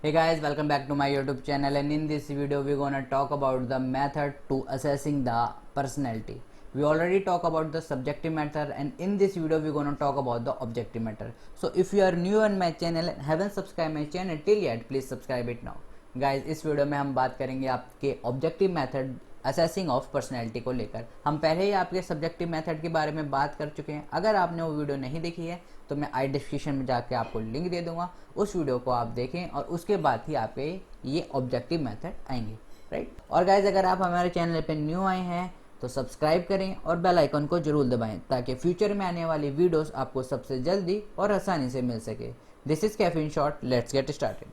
Hey guys, welcome back to my YouTube channel, and in this video we're gonna talk about the method to assessing the personality. We already talk about the subjective method, and in this video we're gonna talk about the objective method. So if you are new on my channel and haven't subscribed my channel till yet, please subscribe it now. Guys, इस video में हम बात करेंगे आपके objective method assessing of personality को लेकर। हम पहले ही आपके सब्जेक्टिव मेथड के बारे में बात कर चुके हैं। अगर आपने वो वीडियो नहीं देखी है तो मैं आई डिस्क्रिप्शन में जाके आपको लिंक दे दूंगा, उस वीडियो को आप देखें और उसके बाद ही आपके ये ऑब्जेक्टिव मेथड आएंगे, राइट। और गाइज, अगर आप हमारे चैनल पे न्यू आए हैं तो सब्सक्राइब करें और बेल आइकन को जरूर दबाएं ताकि फ्यूचर में आने वाली वीडियोस आपको सबसे जल्दी और आसानी से मिल सके। This is cafe in short, let's get started.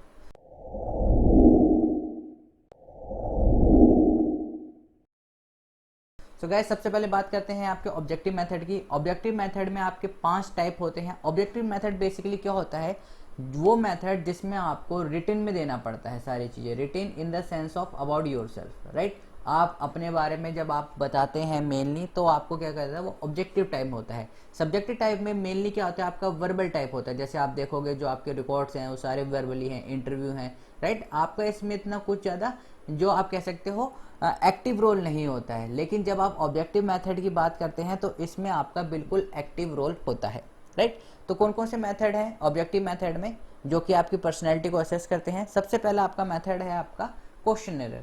तो गाइस, सबसे पहले बात करते हैं आपके ऑब्जेक्टिव मेथड की। ऑब्जेक्टिव मेथड में आपके 5 टाइप होते हैं। ऑब्जेक्टिव मेथड बेसिकली क्या होता है, वो मेथड जिसमें आपको रिटन में देना पड़ता है सारी चीज़ें, written in the sense of about yourself, right. आप अपने बारे में जब आप बताते हैं मेनली, तो आपको क्या कहता है, वो ऑब्जेक्टिव टाइप होता है। सब्जेक्टिव टाइप में मेनली क्या होता है, आपका वर्बल टाइप होता है। जैसे आप देखोगे जो आपके रिकॉर्ड्स हैं वो सारे वर्बली हैं, इंटरव्यू हैं, राइट। आपका इसमें इतना कुछ ज़्यादा जो आप कह सकते हो एक्टिव रोल नहीं होता है। लेकिन जब आप ऑब्जेक्टिव मेथड की बात करते हैं तो इसमें आपका बिल्कुल एक्टिव रोल होता है, राइट। तो कौन कौन से मेथड हैं ऑब्जेक्टिव मेथड में जो कि आपकी पर्सनैलिटी को असेस करते हैं। सबसे पहला आपका मेथड है आपका क्वेश्चनर।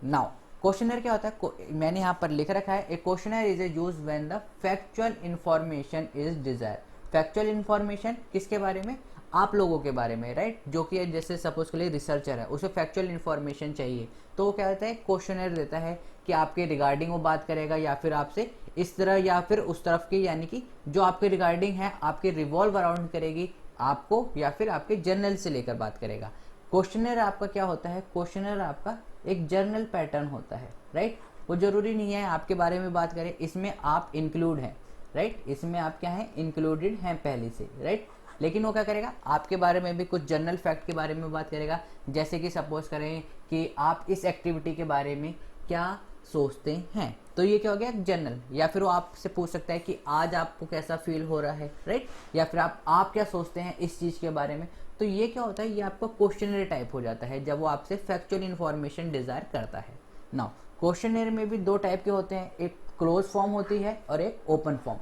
नाउ क्वेश्चनर क्या होता है, मैंने यहाँ पर लिख रखा है, a questioner is a use when the factual information is desire. Factual information किसके बारे में, आप लोगों के बारे में, राइट। जो कि जैसे सपोज के लिए रिसर्चर है, उसे फैक्चुअल इंफॉर्मेशन चाहिए तो वो क्या होता है, क्वेश्चनर देता है कि आपके रिगार्डिंग वो बात करेगा या फिर आपसे इस तरह या फिर उस तरफ की, यानी कि जो आपके रिगार्डिंग है आपके रिवॉल्व अराउंड करेगी आपको या फिर आपके जर्नल से लेकर बात करेगा। क्वेश्चनर आपका क्या होता है, क्वेश्चनर आपका एक जर्नल पैटर्न होता है, राइट। वो जरूरी नहीं है आपके बारे में बात करें, इसमें आप इंक्लूड हैं, राइट। इसमें आप क्या है, इंक्लूडेड हैं पहले से, राइट। लेकिन वो क्या करेगा, आपके बारे में भी कुछ जनरल फैक्ट के बारे में बात करेगा। जैसे कि सपोज करें कि आप इस एक्टिविटी के बारे में क्या सोचते हैं, तो ये क्या हो गया, जनरल। या फिर वो आपसे पूछ सकता है कि आज आपको कैसा फील हो रहा है, राइट। या फिर आप क्या सोचते हैं इस चीज़ के बारे में। तो ये क्या होता है, ये आपका क्वेश्चनरी टाइप हो जाता है जब वो आपसे फैक्चुअल इन्फॉर्मेशन डिजायर करता है। नाउ क्वेश्चनरी में भी 2 टाइप के होते हैं, एक क्लोज फॉर्म होती है और एक open form.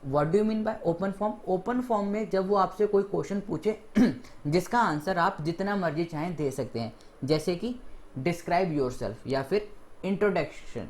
What do you mean by open form, open form में जब वो आपसे कोई क्वेश्चन पूछे जिसका आंसर आप जितना मर्जी चाहें दे सकते हैं, जैसे कि डिस्क्राइब योरसेल्फ या फिर इंट्रोडक्शन।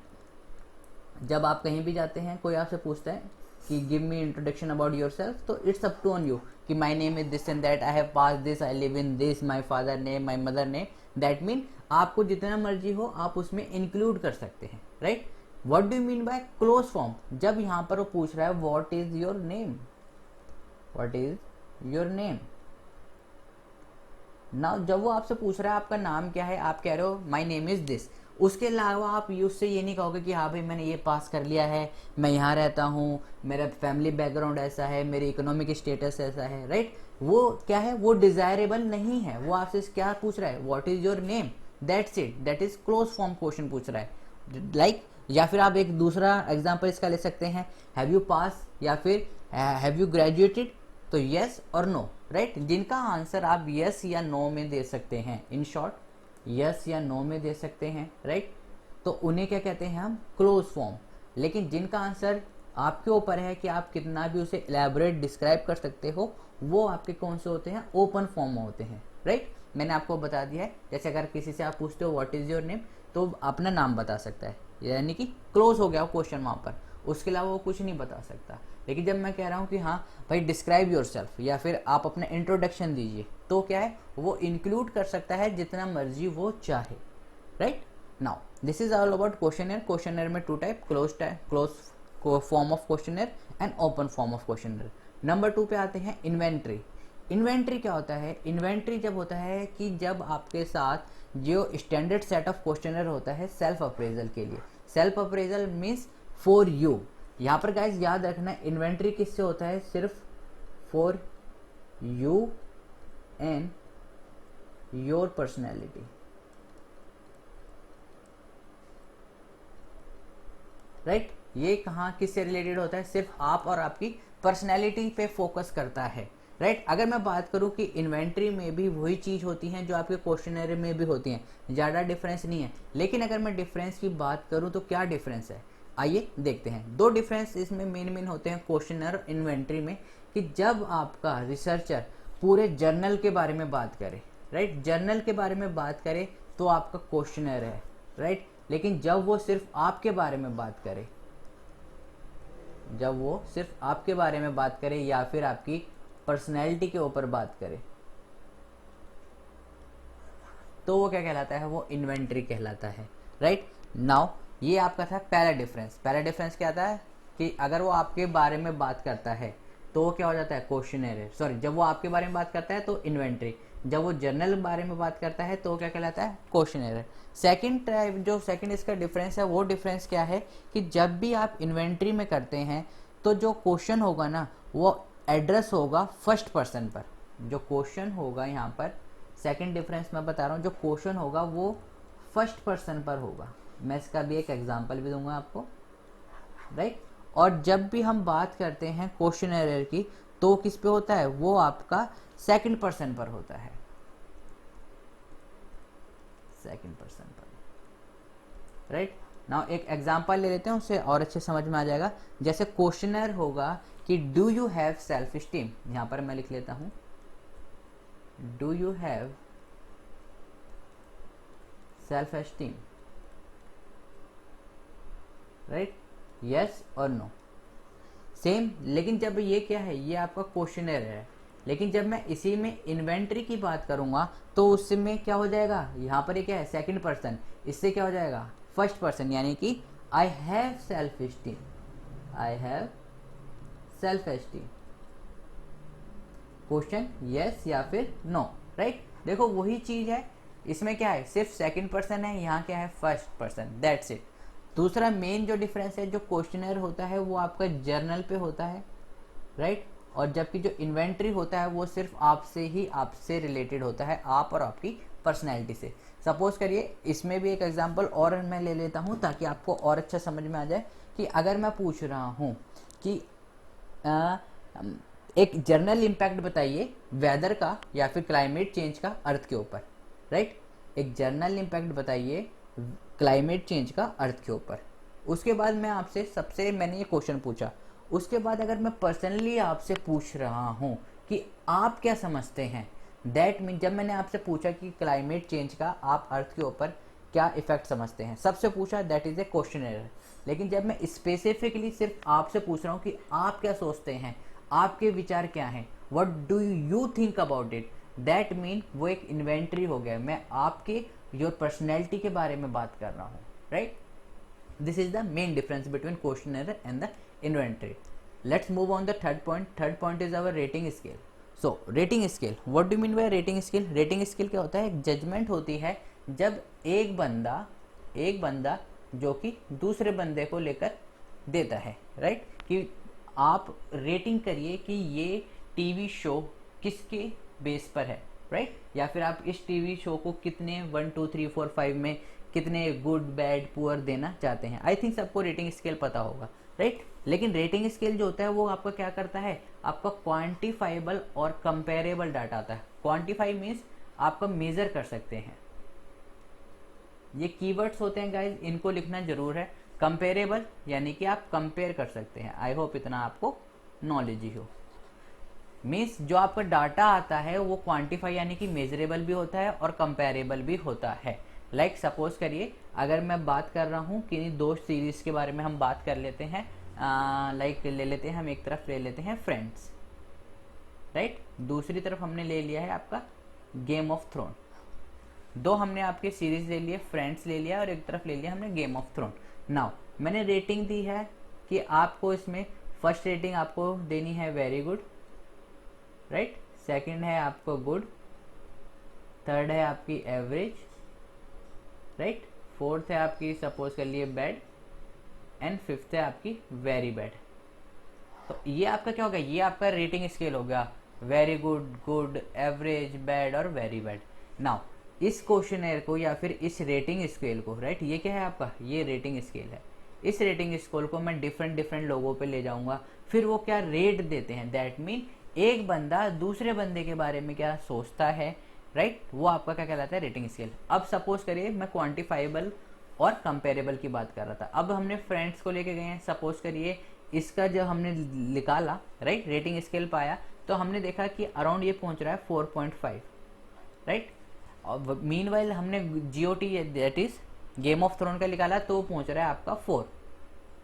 जब आप कहीं भी जाते हैं, कोई आपसे पूछता है कि give me introduction about yourself, तो it's up to on you कि my name is this and that, I have pass this, I live in this, my father name, my mother name. That mean आपको जितना मर्जी हो आप उसमें include कर सकते हैं, right. What do you mean by close form, जब यहाँ पर वो पूछ रहा है what is your name, what is your name। ना जब वो आपसे पूछ रहा है आपका नाम क्या है, आप कह रहे हो माई नेम इज दिस, उसके अलावा आप उससे ये नहीं कहोगे कि हाँ भाई मैंने ये पास कर लिया है, मैं यहाँ रहता हूँ, मेरा फैमिली बैकग्राउंड ऐसा है, मेरी इकोनॉमिक स्टेटस ऐसा है, राइट। वो क्या है, वो डिजायरेबल नहीं है। वो आपसे क्या पूछ रहा है, what is your name, that's it, that is close form question पूछ रहा है, लाइक। या फिर आप एक दूसरा एग्जांपल इसका ले सकते हैं, हैव यू पास या फिर हैव यू ग्रेजुएटेड, तो यस और नो, राइट। जिनका आंसर आप यस या नो में दे सकते हैं, इन शॉर्ट यस या नो में दे सकते हैं, राइट, तो उन्हें क्या कहते हैं हम, क्लोज फॉर्म। लेकिन जिनका आंसर आपके ऊपर है कि आप कितना भी उसे एलैबोरेट डिस्क्राइब कर सकते हो, वो आपके कौन से होते हैं, ओपन फॉर्म में होते हैं, राइट। मैंने आपको बता दिया है, जैसे अगर किसी से आप पूछते हो व्हाट इज योर नेम, तो अपना नाम बता सकता है, यानी कि क्लोज हो गया क्वेश्चन वहाँ पर, उसके अलावा वो कुछ नहीं बता सकता। लेकिन जब मैं कह रहा हूँ कि हाँ भाई डिस्क्राइब योरसेल्फ या फिर आप अपना इंट्रोडक्शन दीजिए, तो क्या है, वो इंक्लूड कर सकता है जितना मर्जी वो चाहे, right. Now this is all about questionnaire. Questionnaire में 2 type, close form of questionnaire and open form of questionnaire. Number 2 पे आते हैं इन्वेंट्री। इन्वेंट्री क्या होता है, इन्वेंट्री जब होता है कि जब आपके साथ जो स्टैंडर्ड सेट ऑफ क्वेश्चनर होता है सेल्फ अप्रेजल के लिए। Self appraisal means for you. यहाँ पर गाइज याद रखना, इन्वेंट्री किससे होता है, सिर्फ for you and your personality, right. ये कहाँ किससे रिलेटेड होता है, सिर्फ आप और आपकी पर्सनैलिटी पे फोकस करता है, राइट। अगर मैं बात करूं कि इन्वेंट्री में भी वही चीज़ होती हैं जो आपके क्वेश्चनरी में भी होती हैं, ज़्यादा डिफरेंस नहीं है। लेकिन अगर मैं डिफरेंस की बात करूं तो क्या डिफरेंस है, आइए देखते हैं। दो डिफरेंस इसमें मेन होते हैं क्वेश्चनर और इन्वेंट्री में, कि जब आपका रिसर्चर पूरे जर्नल के बारे में बात करे, राइट, जर्नल के बारे में बात करे तो आपका क्वेश्चनर है, राइट। लेकिन जब वो सिर्फ आपके बारे में बात करे, जब वो सिर्फ आपके बारे में बात करे या फिर आपकी पर्सनैलिटी के ऊपर बात करे, तो वो क्या कहलाता है, वो इन्वेंट्री कहलाता है, राइट। नाउ ये आपका था पहला डिफरेंस। पहला डिफरेंस क्या आता है कि अगर वो आपके बारे में बात करता है तो वो क्या हो जाता है, क्वेश्चनर। सॉरी, जब वो आपके बारे में बात करता है तो इन्वेंट्री, जब वो जर्नल बारे में बात करता है तो वो क्या कहलाता है, क्वेश्चनर। सेकंड टाइप, जो सेकंड इसका डिफरेंस है, वो डिफरेंस क्या है कि जब भी आप इन्वेंट्री में करते हैं तो जो क्वेश्चन होगा ना वो एड्रेस होगा फर्स्ट पर्सन पर। जो क्वेश्चन होगा यहाँ पर, सेकंड डिफरेंस मैं बता रहा हूँ, जो क्वेश्चन होगा वो फर्स्ट पर्सन पर होगा। मैं इसका भी एक एग्जांपल भी दूंगा आपको, राइट। और जब भी हम बात करते हैं क्वेश्चनर की तो किस पे होता है, वो आपका सेकंड पर्सन पर होता है, सेकंड पर्सन पर, राइट। नाउ एक एग्जांपल ले लेते हैं, उससे और अच्छे समझ में आ जाएगा। जैसे क्वेश्चनर होगा कि do you have self esteem, यहां पर मैं लिख लेता हूं, do you have self esteem, right, yes और नो, सेम। लेकिन जब ये क्या है, ये आपका क्वेश्चनर है। लेकिन जब मैं इसी में इन्वेंट्री की बात करूंगा तो उसमें क्या हो जाएगा, यहाँ पर ये क्या है, सेकंड पर्सन, इससे क्या हो जाएगा, फर्स्ट पर्सन, यानी कि I have self esteem, I have self esteem, question yes या फिर नो, राइट। देखो वही चीज है, इसमें क्या है, सिर्फ सेकंड पर्सन है, यहाँ क्या है, फर्स्ट पर्सन, दैट्स इट। दूसरा मेन जो डिफरेंस है, जो क्वेश्चनर होता है वो आपका जर्नल पे होता है, राइट। और जबकि जो इन्वेंट्री होता है वो सिर्फ आपसे ही, आपसे रिलेटेड होता है, आप और आपकी पर्सनैलिटी से। सपोज करिए, इसमें भी एक एग्जांपल और मैं ले लेता हूँ ताकि आपको और अच्छा समझ में आ जाए, कि अगर मैं पूछ रहा हूँ कि एक जर्नल इम्पैक्ट बताइए वेदर का या फिर क्लाइमेट चेंज का अर्थ के ऊपर, राइट। एक जर्नल इम्पैक्ट बताइए क्लाइमेट चेंज का अर्थ के ऊपर। उसके बाद मैं आपसे, सबसे मैंने ये क्वेश्चन पूछा, उसके बाद अगर मैं पर्सनली आपसे पूछ रहा हूँ कि आप क्या समझते हैं, दैट मीन जब मैंने आपसे पूछा कि क्लाइमेट चेंज का आप अर्थ के ऊपर क्या इफेक्ट समझते हैं, सबसे पूछा, दैट इज ए क्वेश्चनर। लेकिन जब मैं स्पेसिफिकली सिर्फ आपसे पूछ रहा हूँ कि आप क्या सोचते हैं, आपके विचार क्या हैं, what do you think about it, that mean वो एक इन्वेंट्री हो गया, मैं आपके योर पर्सनैलिटी के बारे में बात कर रहा हूँ, right. This is the main difference between questionnaire and the inventory. Let's move on the third point. Third point is our rating scale. So rating scale, what do mean by rating scale? Rating scale क्या होता है, एक judgement होती है जब एक बंदा जो कि दूसरे बंदे को लेकर देता है, राइट, कि आप रेटिंग करिए कि ये टीवी शो किसके बेस पर है, राइट, या फिर आप इस टीवी शो को कितने 1 2 3 4 5 में कितने गुड बैड पुअर देना चाहते हैं। आई थिंक सबको रेटिंग स्केल पता होगा, राइट। लेकिन रेटिंग स्केल जो होता है वो आपका क्या करता है, आपका क्वांटिफाइबल और कंपेरेबल डाटा आता है। क्वांटिफाई मीन्स आपका मेजर कर सकते हैं, ये कीवर्ड्स होते हैं गाइज, इनको लिखना जरूर है। कंपेरेबल यानी कि आप कंपेयर कर सकते हैं। आई होप इतना आपको नॉलेज ही हो। मीन्स जो आपका डाटा आता है वो क्वांटिफाई यानी कि मेजरेबल भी होता है और कंपेरेबल भी होता है। लाइक सपोज करिए, अगर मैं बात कर रहा हूँ कि दो सीरीज के बारे में हम बात कर लेते हैं, लाइक ले लेते हैं हम, एक तरफ ले लेते हैं फ्रेंड्स, राइट, दूसरी तरफ हमने ले लिया है आपका गेम ऑफ थ्रोन। दो हमने आपके सीरीज ले लिए, फ्रेंड्स ले लिया और एक तरफ ले लिया हमने गेम ऑफ थ्रोन। नाउ मैंने रेटिंग दी है कि आपको इसमें फर्स्ट रेटिंग आपको देनी है वेरी गुड, राइट, सेकंड है आपको गुड, थर्ड है आपकी एवरेज, राइट, फोर्थ है आपकी सपोज कर लिए बैड एंड फिफ्थ है आपकी वेरी बैड। तो ये आपका क्या होगा, ये आपका रेटिंग स्केल हो गया, very good, good, average, bad और वेरी बैड। नाउ इस क्वेश्चनर को या फिर इस रेटिंग स्केल को, राइट, ये क्या है आपका, ये रेटिंग स्केल है। इस रेटिंग स्केल को मैं डिफरेंट लोगों पे ले जाऊंगा, फिर वो क्या रेट देते हैं, दैट मीन एक बंदा दूसरे बंदे के बारे में क्या सोचता है, राइट, वो आपका क्या कहलाता है, रेटिंग स्केल। अब सपोज करिए मैं क्वांटिफाइबल और कंपेरेबल की बात कर रहा था, अब हमने फ्रेंड्स को लेके गए हैं, सपोज करिए इसका जब हमने निकाला, राइट, रेटिंग स्केल पाया, तो हमने देखा कि अराउंड ये पहुंच रहा है 4.5, राइट। और मीनवाइल हमने GOT that is game of throne का निकाला तो पहुंच रहा है आपका 4।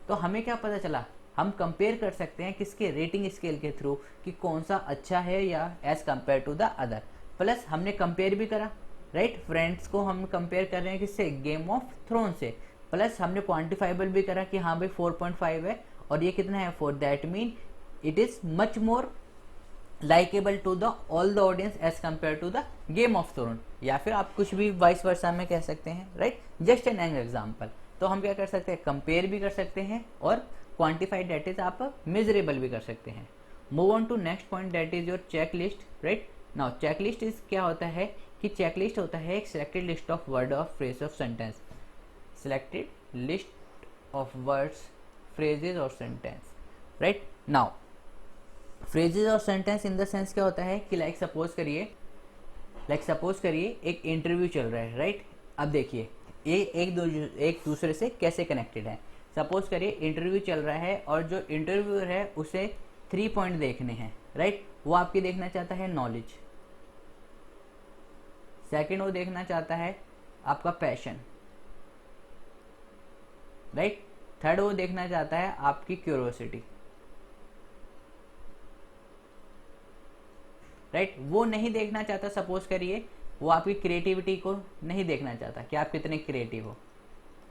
तो हमें क्या पता चला, हम कंपेयर कर सकते हैं किसके, रेटिंग स्केल के थ्रू, कि कौन सा अच्छा है या as compare to the other. Plus हमने कंपेयर भी करा, राइट, फ्रेंड्स को हम कंपेयर कर रहे हैं किससे, गेम ऑफ थ्रोन से। प्लस हमने क्वांटिफाइबल भी करा कि हाँ भाई 4.5 है और ये कितना है 4, that mean it is much more likeable to the all the audience as compare to the game of throne. या फिर आप कुछ भी वाइस वर्सा में कह सकते हैं, राइट, जस्ट एन एग्जाम्पल। तो हम क्या कर सकते हैं, कंपेयर भी कर सकते हैं और क्वांटिफाइड दैट इज आप मेजरेबल भी कर सकते हैं। Move on to next point that is your check list, right. Now check list is क्या होता है कि चेक लिस्ट होता है एक selected list of word of phrase of sentence, selected list of words phrases और सेंटेंस, राइट। नाउ फ्रेजेस और sentence in the sense क्या होता है कि लाइक सपोज करिए एक इंटरव्यू चल रहा है, राइट। अब देखिए ये एक दूसरे से कैसे कनेक्टेड है। सपोज करिए इंटरव्यू चल रहा है और जो इंटरव्यूअर है उसे 3 पॉइंट देखने हैं, राइट। वो आपकी देखना चाहता है नॉलेज, सेकंड वो देखना चाहता है आपका पैशन, राइट, थर्ड वो देखना चाहता है आपकी क्यूरियोसिटी, राइट। वो नहीं देखना चाहता, सपोज करिए वो आपकी क्रिएटिविटी को नहीं देखना चाहता कि आप कितने क्रिएटिव हो,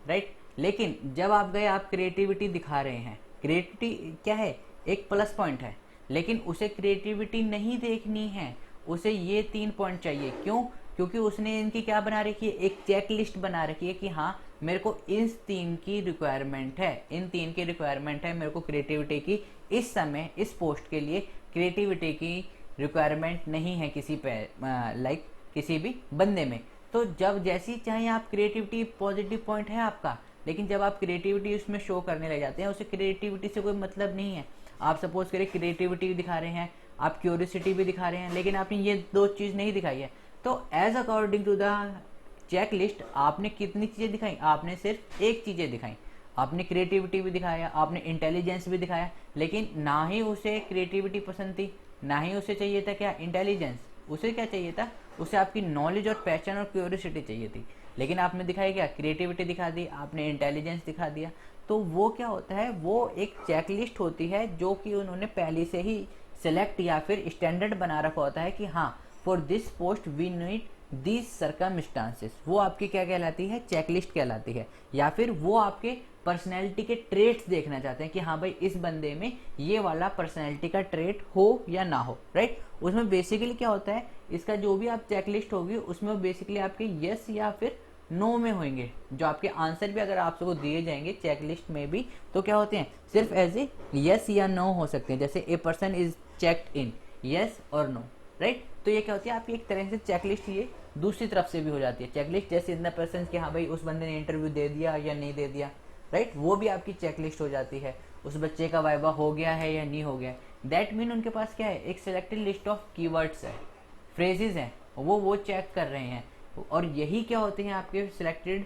राइट। लेकिन जब आप गए, आप क्रिएटिविटी दिखा रहे हैं, क्रिएटिविटी क्या है, एक प्लस पॉइंट है, लेकिन उसे क्रिएटिविटी नहीं देखनी है, उसे ये 3 पॉइंट चाहिए। क्यों? क्योंकि उसने इनकी क्या बना रखी है, एक चेक लिस्ट बना रखी है कि हाँ मेरे को इस 3 की रिक्वायरमेंट है, इन 3 की रिक्वायरमेंट है, मेरे को क्रिएटिविटी की इस समय इस पोस्ट के लिए क्रिएटिविटी की रिक्वायरमेंट नहीं है किसी पे, लाइक किसी भी बंदे में। तो जब जैसी चाहे आप क्रिएटिविटी पॉजिटिव पॉइंट है आपका, लेकिन जब आप क्रिएटिविटी उसमें शो करने लग जाते हैं, उसे क्रिएटिविटी से कोई मतलब नहीं है। आप सपोज करें क्रिएटिविटी भी दिखा रहे हैं, आप क्यूरियोसिटी भी दिखा रहे हैं, लेकिन आपने ये 2 चीज़ नहीं दिखाई है। तो as according to the check list आपने कितनी चीज़ें दिखाई, आपने सिर्फ एक चीज़ें दिखाई। आपने क्रिएटिविटी भी दिखाया, आपने इंटेलिजेंस भी दिखाया, लेकिन ना ही उसे क्रिएटिविटी पसंद थी, ना ही उसे चाहिए था क्या, इंटेलिजेंस। उसे क्या चाहिए था, उसे आपकी नॉलेज और पैशन और क्यूरियोसिटी चाहिए थी। लेकिन आपने दिखाई क्या, क्रिएटिविटी दिखा दी, आपने इंटेलिजेंस दिखा दिया। तो वो क्या होता है, वो एक चेकलिस्ट होती है जो कि उन्होंने पहले से ही सेलेक्ट या फिर स्टैंडर्ड बना रखा होता है कि हाँ for this post we need these circumstances. वो आपकी क्या कहलाती है, चेकलिस्ट कहलाती है। या फिर वो आपके पर्सनैलिटी के ट्रेट्स देखना चाहते हैं कि हाँ भाई इस बंदे में ये वाला पर्सनैलिटी का ट्रेट हो या ना हो, राइट। उसमें बेसिकली क्या होता है, इसका जो भी आप चेकलिस्ट होगी उसमें बेसिकली आपके यस या फिर नो में होंगे। जो आपके आंसर भी अगर आप सबको दिए जाएंगे चेकलिस्ट में भी, तो क्या होते हैं, सिर्फ एज ए यस या नो हो सकते हैं। जैसे a person is checked in, yes और नो, राइट। तो ये क्या होती है, आपकी एक तरह से चेकलिस्ट ये दूसरी तरफ से भी हो जाती है। चेकलिस्ट जैसे इन द पर्सन कि हाँ भाई उस बंदे ने इंटरव्यू दे दिया या नहीं दे दिया, राइट, वो भी आपकी चेकलिस्ट हो जाती है। उस बच्चे का वाइवा हो गया है या नहीं हो गया, दैट मीन उनके पास क्या है, एक सिलेक्टेड लिस्ट ऑफ कीवर्ड्स है, फ्रेजेस हैं, वो चेक कर रहे हैं। और यही क्या होते हैं आपके सिलेक्टेड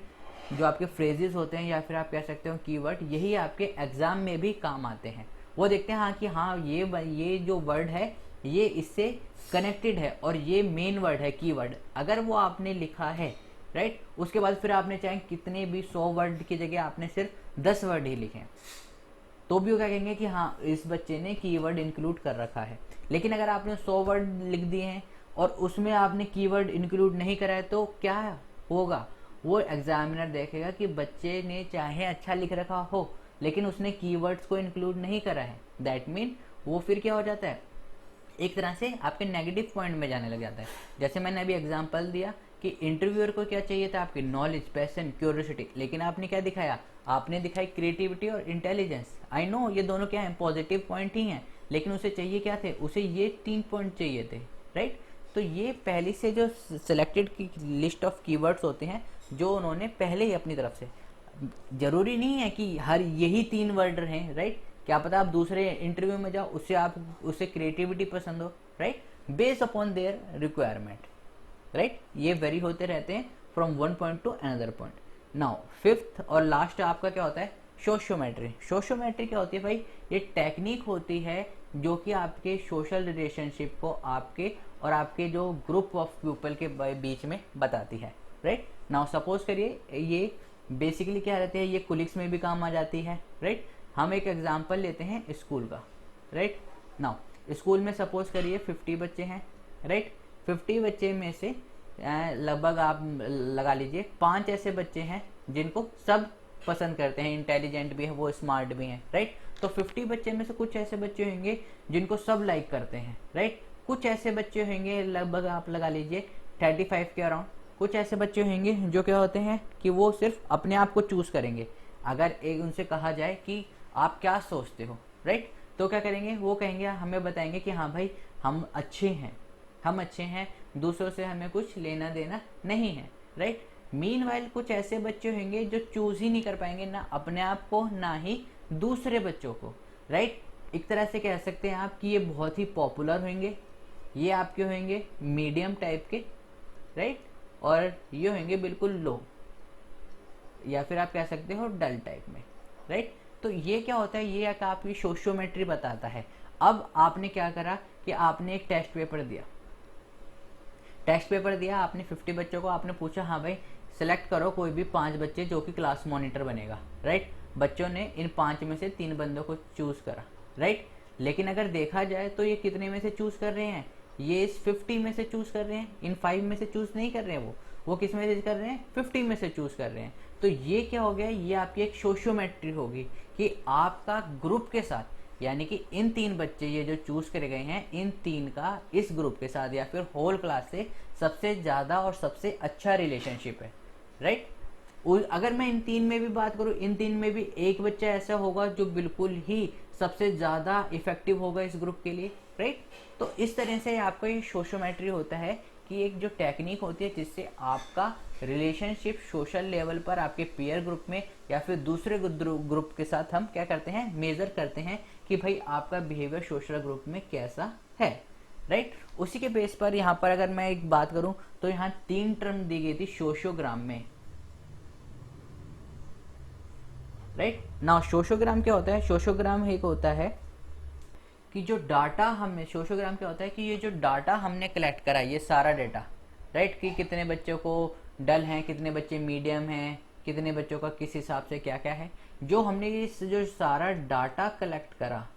जो आपके फ्रेजेस होते हैं या फिर आप कह सकते हो कीवर्ड, यही आपके एग्जाम में भी काम आते हैं। वो देखते हैं हाँ कि हाँ ये जो वर्ड है ये इससे कनेक्टेड है और ये मेन वर्ड है, कीवर्ड। अगर वो आपने लिखा है, राइट, उसके बाद फिर आपने चाहे कितने भी 100 वर्ड की जगह आपने सिर्फ 10 वर्ड ही लिखे, तो भी वो क्या कहेंगे कि हाँ इस बच्चे ने कीवर्ड इंक्लूड कर रखा है। लेकिन अगर आपने 100 वर्ड लिख दिए हैं और उसमें आपने कीवर्ड इंक्लूड नहीं करा है, तो क्या होगा, वो एग्जामिनर देखेगा कि बच्चे ने चाहे अच्छा लिख रखा हो लेकिन उसने कीवर्ड्स को इंक्लूड नहीं करा है। दैट मीन वो फिर क्या हो जाता है, एक तरह से आपके नेगेटिव पॉइंट में जाने लग जाता है। जैसे मैंने अभी एग्जांपल दिया कि इंटरव्यूअर को क्या चाहिए था, आपकी नॉलेज, पैशन, क्यूरियोसिटी, लेकिन आपने क्या दिखाया, आपने दिखाई क्रिएटिविटी और इंटेलिजेंस। आई नो ये दोनों क्या है, पॉजिटिव पॉइंट ही हैं, लेकिन उसे चाहिए क्या थे, उसे ये 3 पॉइंट चाहिए थे, राइट। तो ये पहले से जो सिलेक्टेड की लिस्ट ऑफ कीवर्ड्स होते हैं जो उन्होंने पहले ही अपनी तरफ से, जरूरी नहीं है कि हर यही 3 वर्ड रहें, राइट। क्या पता आप दूसरे इंटरव्यू में जाओ, उससे आप उसे क्रिएटिविटी पसंद हो, right, based upon their requirement, right. ये वेरी होते रहते हैं from one point two another point. Now fifth और लास्ट आपका क्या होता है, सोशियोमेट्री। सोशियोमेट्री क्या होती है भाई, ये टेक्निक होती है जो कि आपके सोशल रिलेशनशिप को आपके और आपके जो ग्रुप ऑफ पीपल के बीच में बताती है, राइट। नाउ सपोज करिए ये बेसिकली क्या रहते हैं, ये कुलिक्स में भी काम आ जाती है, राइट। हम एक एग्जांपल लेते हैं स्कूल का, राइट। नाउ स्कूल में सपोज करिए 50 बच्चे हैं, राइट। 50 बच्चे में से लगभग आप लगा लीजिए 5 ऐसे बच्चे हैं जिनको सब पसंद करते हैं, इंटेलिजेंट भी है, वो स्मार्ट भी हैं, राइट। तो 50 बच्चे में से कुछ ऐसे बच्चे होंगे जिनको सब लाइक करते हैं, राइट। कुछ ऐसे बच्चे होंगे लगभग आप लगा लीजिए 35 के अराउंड, कुछ ऐसे बच्चे होंगे जो क्या होते हैं कि वो सिर्फ अपने आप को चूज करेंगे। अगर एक उनसे कहा जाए कि आप क्या सोचते हो, राइट, तो क्या करेंगे, वो कहेंगे, हमें बताएंगे कि हाँ भाई हम अच्छे हैं, हम अच्छे हैं, दूसरों से हमें कुछ लेना देना नहीं है, राइट। मीनवाइल कुछ ऐसे बच्चे होंगे जो चूज ही नहीं कर पाएंगे ना अपने आप को ना ही दूसरे बच्चों को, राइट। एक तरह से कह सकते हैं आप कि ये बहुत ही पॉपुलर होंगे, ये आपके होंगे मीडियम टाइप के, राइट, और ये होंगे बिल्कुल लो, या फिर आप कह सकते हो डल टाइप में, राइट। तो ये क्या होता है, ये एक आपकी सोशियोमेट्री बताता है। अब आपने क्या करा कि आपने एक टेस्ट पेपर दिया, टेस्ट पेपर दिया आपने 50 बच्चों को, आपने पूछा हाँ भाई सिलेक्ट करो कोई भी 5 बच्चे जो कि क्लास मॉनिटर बनेगा, राइट। बच्चों ने इन 5 में से 3 बंदों को चूज करा, राइट। लेकिन अगर देखा जाए तो ये कितने में से चूज कर रहे हैं, ये इस 50 में से चूज कर रहे हैं, इन 5 में से चूज नहीं कर रहे हैं, वो किस में से कर रहे हैं, 50 में से चूज कर रहे हैं। तो ये क्या हो गया, ये आपकी एक सोशियोमेट्री होगी कि आपका ग्रुप के साथ, यानी कि इन 3 बच्चे ये जो चूज करे गए हैं, इन 3 का इस ग्रुप के साथ या फिर होल क्लास से सबसे ज्यादा और सबसे अच्छा रिलेशनशिप है, राइट। अगर मैं इन 3 में भी बात करूं, इन 3 में भी एक बच्चा ऐसा होगा जो बिल्कुल ही सबसे ज्यादा इफेक्टिव होगा इस ग्रुप के लिए, राइट। तो इस तरह से आपका ये सोशियोमेट्री होता है कि एक जो टेक्निक होती है जिससे आपका रिलेशनशिप सोशल लेवल पर आपके पीयर ग्रुप में या फिर दूसरे ग्रुप के साथ हम क्या करते हैं, मेजर करते हैं कि भाई आपका बिहेवियर सोशल ग्रुप में कैसा है, राइट। उसी के बेस पर यहाँ पर अगर मैं एक बात करूं तो यहाँ 3 टर्म दी गई थी सोशियोग्राम में, राइट। नाउ सोशियोग्राम क्या होता है, सोशियोग्राम एक होता है कि जो डाटा हमें, सोशियोग्राम क्या होता है कि ये जो डाटा हमने कलेक्ट करा, ये सारा डाटा, राइट, कि कितने बच्चों को डल हैं, कितने बच्चे मीडियम हैं, कितने बच्चों का किस हिसाब से क्या क्या है, जो हमने इस जो सारा डाटा कलेक्ट करा,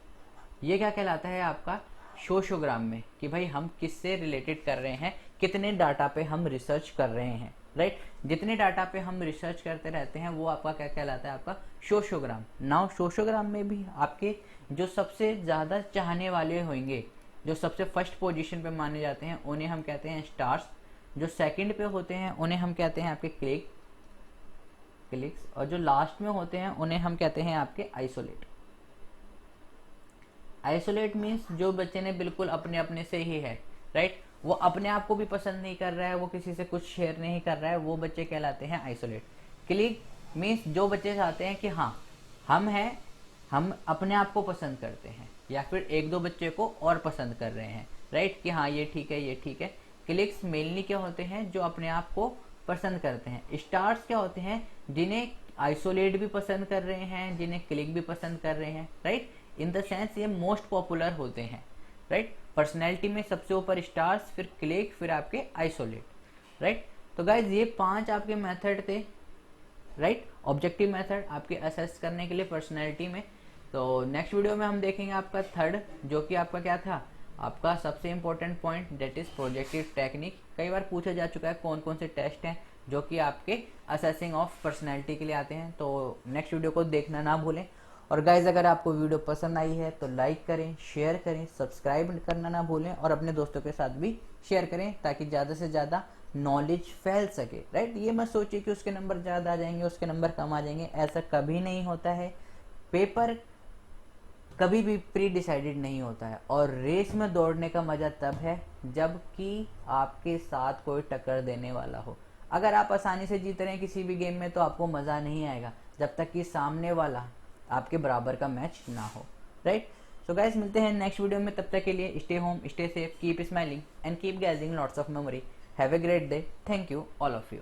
ये क्या कहलाता है आपका सोशियोग्राम में, कि भाई हम किससे रिलेटेड कर रहे हैं, कितने डाटा पे हम रिसर्च कर रहे हैं, राइट। जितने डाटा पे हम रिसर्च करते रहते हैं वो आपका क्या कहलाता है, आपका सोशियोग्राम। नाउ सोशियोग्राम में भी आपके जो सबसे ज्यादा चाहने वाले होंगे, जो सबसे फर्स्ट पोजीशन पे माने जाते हैं, उन्हें हम कहते हैं स्टार्स। जो सेकंड पे होते हैं उन्हें हम कहते हैं आपके क्लिक्स, और जो लास्ट में होते हैं उन्हें हम कहते हैं आपके आइसोलेट। आइसोलेट मीन्स जो बच्चे ने बिल्कुल अपने अपने से ही है, राइट, वो अपने आप को भी पसंद नहीं कर रहा है, वो किसी से कुछ शेयर नहीं कर रहा है, वो बच्चे कहलाते हैं आइसोलेट। क्लिक मीन्स जो बच्चे चाहते हैं कि हाँ हम हैं, हम अपने आप को पसंद करते हैं, या फिर एक दो बच्चे को और पसंद कर रहे हैं, राइट, कि हाँ ये ठीक है ये ठीक है। क्लिक्स मेनली क्या होते हैं, जो अपने आप को पसंद करते हैं। स्टार्स क्या होते हैं, जिन्हें आइसोलेट भी पसंद कर रहे हैं, जिन्हें क्लिक भी पसंद कर रहे हैं, राइट। इन द सेंस ये मोस्ट पॉपुलर होते हैं, राइट। पर्सनैलिटी में सबसे ऊपर स्टार्स, फिर क्लिक, फिर आपके आइसोलेट, राइट। तो गाइज ये 5 आपके मेथड थे, राइट, ऑब्जेक्टिव मेथड आपके असेस करने के लिए पर्सनैलिटी में। तो नेक्स्ट वीडियो में हम देखेंगे आपका थर्ड, जो कि आपका क्या था, आपका सबसे important point, that is projective technique. कई बार पूछा जा चुका है कौन कौन से टेस्ट हैं जो कि आपके असेसिंग ऑफ पर्सनैलिटी के लिए आते हैं। तो नेक्स्ट वीडियो को देखना ना भूलें। और गाइज अगर आपको वीडियो पसंद आई है तो लाइक करें, शेयर करें, सब्सक्राइब करना ना भूलें, और अपने दोस्तों के साथ भी शेयर करें ताकि ज़्यादा से ज़्यादा नॉलेज फैल सके, राइट। ये मत सोचिए कि उसके नंबर ज़्यादा आ जाएंगे, उसके नंबर कम आ जाएंगे, ऐसा कभी नहीं होता है। पेपर कभी भी प्री डिसाइडेड नहीं होता है, और रेस में दौड़ने का मज़ा तब है जब कि आपके साथ कोई टक्कर देने वाला हो। अगर आप आसानी से जीत रहे हैं किसी भी गेम में तो आपको मज़ा नहीं आएगा जब तक कि सामने वाला आपके बराबर का मैच ना हो। राइट। सो गाइस मिलते हैं नेक्स्ट वीडियो में, तब तक के लिए stay home, stay safe, keep smiling and keep gathering lots of memory. Have a great day. Thank you all of you.